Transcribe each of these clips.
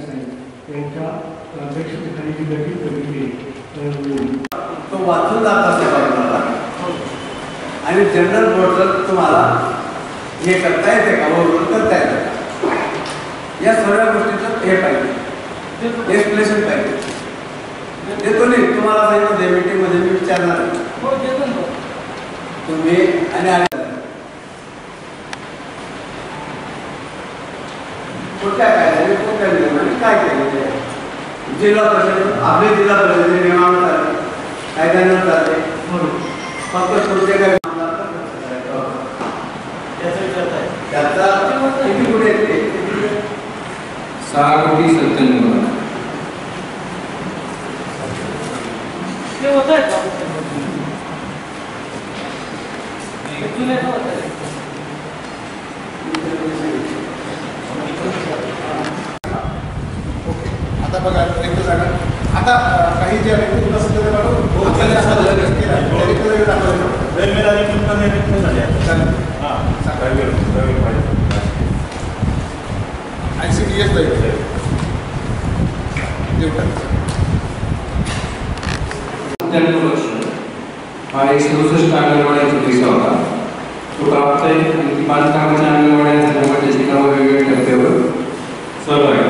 त्यांच्या अध्यक्षतेखाली जी गठीत समिती तो वाचून जात असला पाहिजे मला आणि जनरल बोर्डर तुम्हाला हे करता येते का ओव्हरऑल करता येते का या सगळ्या गोष्टीचं हे पाहिजे एक्सप्लेनेशन पाहिजे देतो नाही तुम्हाला सांगितलं मीटिंगमध्ये मी विचारणार तुम्ही आणि कुठल्या कायद्याने कुठल्या नियमाने काय केलेले आहे जिल्हा परिषद आपले जिल्हा परिषद नियमानुसार कायद्यानुसार चालते फक्त तुमचे काय त्याचा किती कुठे येते 6,97,00,000 ते होत आहे का जुने होत आहे आता बघा रिक्त जागा आता काही जे रिक्त नसतं ते बघा ICDS हा 167 अंगणवाड्यांचा पैसा होता तो प्राप्त आहे आणि बांधकामाच्या अंगणवाड्या झाल्यामुळे त्याची कामं वेगवेगळ्या टप्प्यावर चालू आहे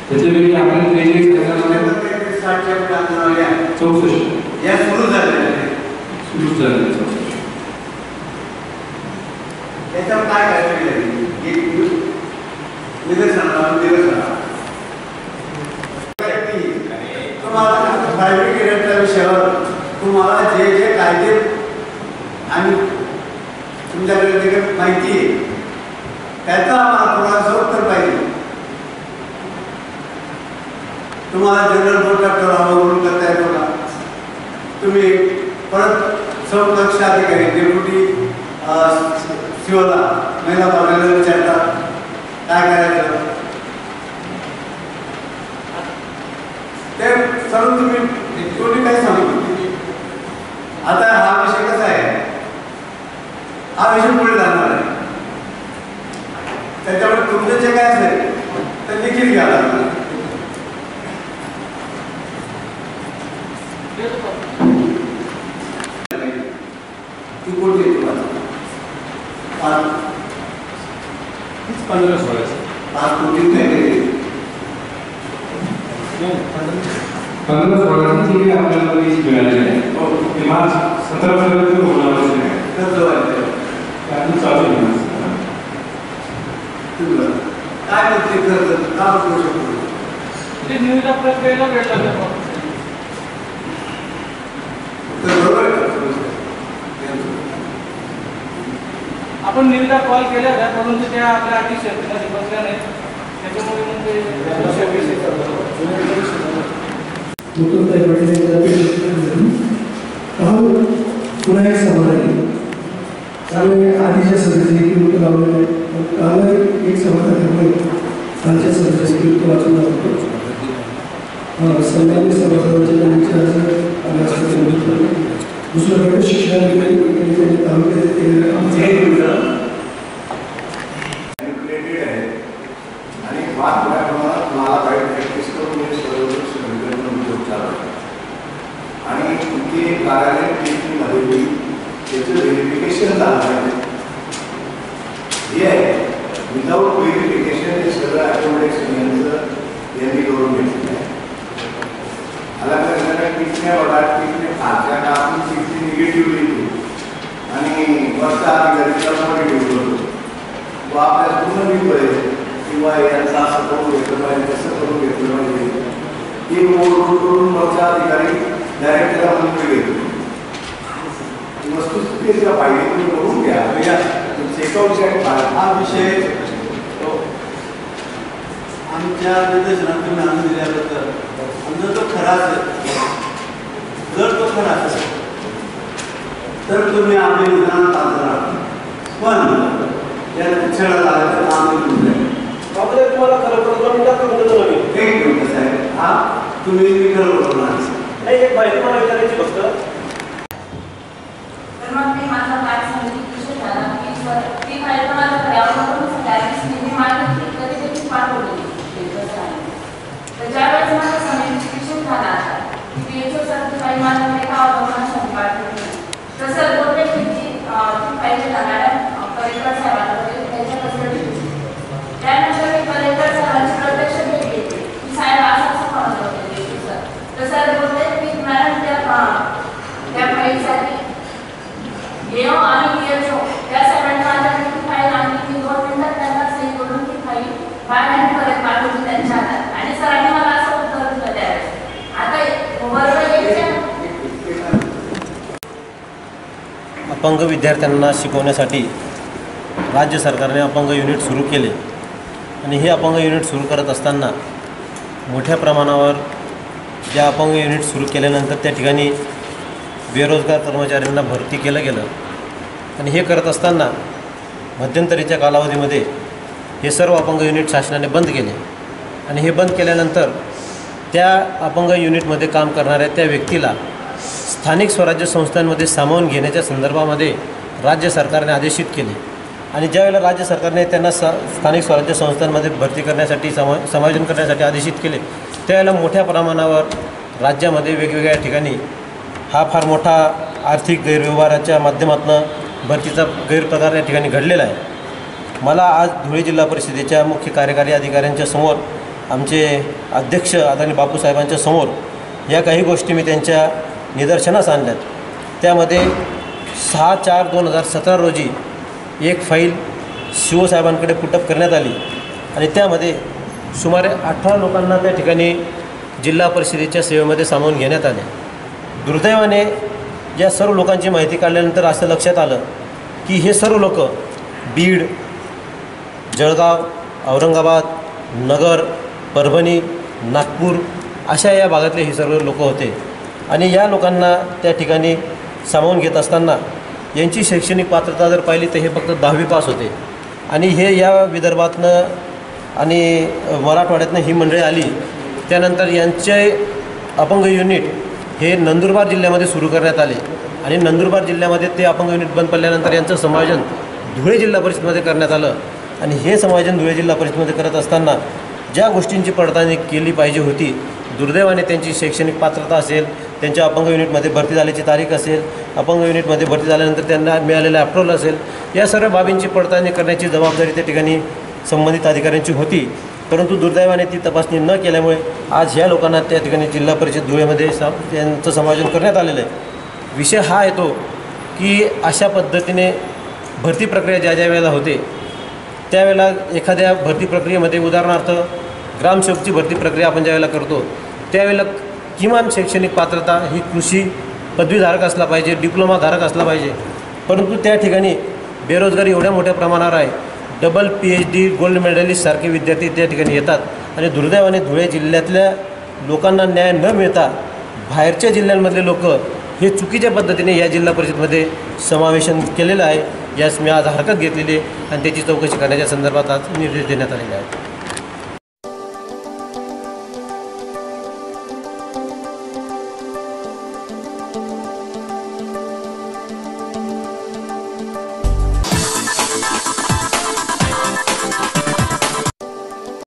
त्याच्यापैकी आपण 63,64 या सुरू झाले त्याच्यावर काय करायचं तुम्हाला प्रायव्हेट एरियाच्या विषयावर तुम्हाला जे जे कायदे आणि तुमच्याकडे जे काही माहिती आहे त्याचा आम्हाला थोडासा उत्तर पाहिजे तुम्हाला जनरल बोर्डला ठरावावरून करता येतो का तुम्ही परत संरक्षण अधिकारी डेप्युटी शिवला महिला बाबीला विचारता काय करायचं ते सर्व तुम्ही काय सांगू आता हा विषय कसा आहे हा विषय पुढे जाणार आहे त्याच्यामुळे तुमचं जे काय असेल ते देखील घ्या लागणार ती कोणती येते 5 कोटी नाही 15-16 जी आपल्याला वीज मिळालेली आहे ते मार्च 17 पर्यंत होणं आवश्यक आहे त्यातून चालू आहे काय म्हणते खर्च का करू शकतो ते निविदा प्रक्रियेला वेळ लागला बरोबर आहे आपण निविदा कॉल केल्या का परंतु त्या आपल्या अटी शर्तीमध्ये बसल्या नाही त्याच्यामुळे मग ते पुन्हा एक सवाल आहे त्यामुळे आधीच्या सदस्यांनी किंमत लावलेलं आहे काल एक सवाल त्यामुळे कालच्या सदस्यांनी किंमत वाचून दाखवतो सन्मान्य सभासदांच्या त्यांच्या दुसऱ्याकडे शिक्षणाधिकारी तालुक्यात केलेलं आणि फार मोठ्या प्रमाणात मला काही प्रॅक्टिस करून हे सर्व समीकरण उद्योग चालवतो आणि तुमची कार्यालय मीटिंगमध्ये होईल त्याचं व्हेरिफिकेशन झालं पाहिजे हे आहे विदाऊट व्हेरिफिकेशन हे सगळं ॲटोमॅटिक यांचं यांनी करून घेतलेलं आहे अलग अलग कितने बघा कितने खालच्या कापून किती निगेटिव्ह येतो आणि वरचा अधिकारीचा पॉझिटिव्ह करतो तो आपल्याला पूर्ण पाहिजे किंवा यांचा असं करून घेतलं पाहिजे कसं करून घेतलं पाहिजे ते करून वरचा अधिकारी डायरेक्ट त्याला मंत्री घेतो वस्तुस्थितीचा पाहिजे तुम्ही करून घ्या चेकआउट हा विषय आमच्या निदर्शनात तुम्ही आणून दिल्याबद्दल जर तो खरा असेल तर तुम्ही आपले निदान पात्र पण या शिक्षणाला लागायचं काम तुम्हाला खरं एक मिनिट साहेब हा तुम्ही खरं बोलणार नाही एक माहिती मला विचारायची फक्त तर मग मी माझा पाठ समिती झाला की फाईल पण आता पर्यावरण डायरेक्ट मागितली परत पाठवली त्यांच्या हातात आणि सरांनी मला असं उत्तर दिलं त्यावेळेस. आता बरोबर यायच्या अपंग विद्यार्थ्यांना शिकवण्यासाठी राज्य सरकारने अपंग युनिट सुरू केले आणि हे अपंग युनिट सुरू करत असताना मोठ्या प्रमाणावर ज्या अपंग युनिट सुरू केल्यानंतर त्या ठिकाणी बेरोजगार कर्मचाऱ्यांना भरती केलं गेलं आणि हे करत असताना मध्यंतरीच्या कालावधीमध्ये हे सर्व अपंग युनिट शासनाने बंद केले आणि हे बंद केल्यानंतर त्या अपंग युनिटमध्ये काम करणाऱ्या त्या व्यक्तीला स्थानिक स्वराज्य संस्थांमध्ये सामावून घेण्याच्या संदर्भामध्ये राज्य सरकारने आदेशित केले आणि ज्यावेळेला राज्य सरकारने त्यांना स्थानिक स्वराज्य संस्थांमध्ये भरती करण्यासाठी समायोजन करण्यासाठी आदेशित केले त्यावेळेला मोठ्या प्रमाणावर राज्यामध्ये वेगवेगळ्या ठिकाणी हा फार मोठा आर्थिक गैरव्यवहाराच्या माध्यमातून भरतीचा गैरप्रकार या ठिकाणी घडलेला आहे. मला आज धुळे जिल्हा परिषदेच्या मुख्य कार्यकारी अधिकाऱ्यांच्या समोर आमचे अध्यक्ष आदरणीय बापूसाहेबांच्या समोर या काही गोष्टी मी त्यांच्या निदर्शनास आणल्यात. त्यामध्ये 6/4/2017 रोजी एक फाईल शिवसाहेबांकडे पुटअप करण्यात आली आणि त्यामध्ये सुमारे 18 लोकांना त्या ठिकाणी जिल्हा परिषदेच्या सेवेमध्ये सामावून घेण्यात आले. दुर्दैवाने या सर्व लोकांची माहिती काढल्यानंतर असं लक्षात आलं की हे सर्व लोक बीड, जळगाव, औरंगाबाद, नगर, परभणी, नागपूर अशा या भागातले हे सर्व लोक होते आणि या लोकांना त्या ठिकाणी सामावून घेत असताना यांची शैक्षणिक पात्रता जर पाहिली तर हे फक्त 10वी पास होते आणि हे या विदर्भातनं आणि मराठवाड्यातनं ही मंडळी आली. त्यानंतर यांचे अपंग युनिट हे नंदुरबार जिल्ह्यामध्ये सुरू करण्यात आले आणि नंदुरबार जिल्ह्यामध्ये ते अपंग युनिट बंद पडल्यानंतर यांचं समायोजन धुळे जिल्हा परिषदेमध्ये करण्यात आलं आणि हे समायोजन धुळे जिल्हा परिषदेमध्ये करत असताना ज्या गोष्टींची पडताळणी केली पाहिजे होती, दुर्दैवाने त्यांची शैक्षणिक पात्रता असेल, त्यांच्या अपंग युनिटमध्ये भरती झाल्याची तारीख असेल, अपंग युनिटमध्ये भरती झाल्यानंतर त्यांना मिळालेलं अप्रूव्हल असेल, या सर्व बाबींची पडताळणी करण्याची जबाबदारी त्या ठिकाणी संबंधित अधिकाऱ्यांची होती. परंतु दुर्दैवाने ती तपासणी न केल्यामुळे आज ह्या लोकांना त्या ठिकाणी जिल्हा परिषद धुळेमध्ये त्यांचं समायोजन करण्यात आलेलं आहे. विषय हा येतो की अशा पद्धतीने भरती प्रक्रिया ज्या वेळेला होते त्यावेळेला एखाद्या भरती प्रक्रियेमध्ये उदाहरणार्थ ग्रामसेवकची भरती प्रक्रिया आपण ज्यावेळेला करतो त्यावेळेला किमान शैक्षणिक पात्रता ही कृषी पदवीधारक असला पाहिजे, डिप्लोमाधारक असला पाहिजे. परंतु त्या ठिकाणी बेरोजगारी एवढ्या मोठ्या प्रमाणावर आहे, डबल PhD गोल्ड मेडलिस्ट सारखे विद्यार्थी त्या ठिकाणी येतात आणि दुर्दैवाने धुळे जिल्ह्यातल्या लोकांना न्याय न मिळता बाहेरच्या जिल्ह्यांमधले लोक हे चुकीच्या पद्धतीने या जिल्हा परिषदेमध्ये समावेशन केलेलं आहे. यास मी आज हरकत घेतलेली आहे आणि त्याची चौकशी करण्याच्या संदर्भात आज निर्देश देण्यात आलेले आहेत.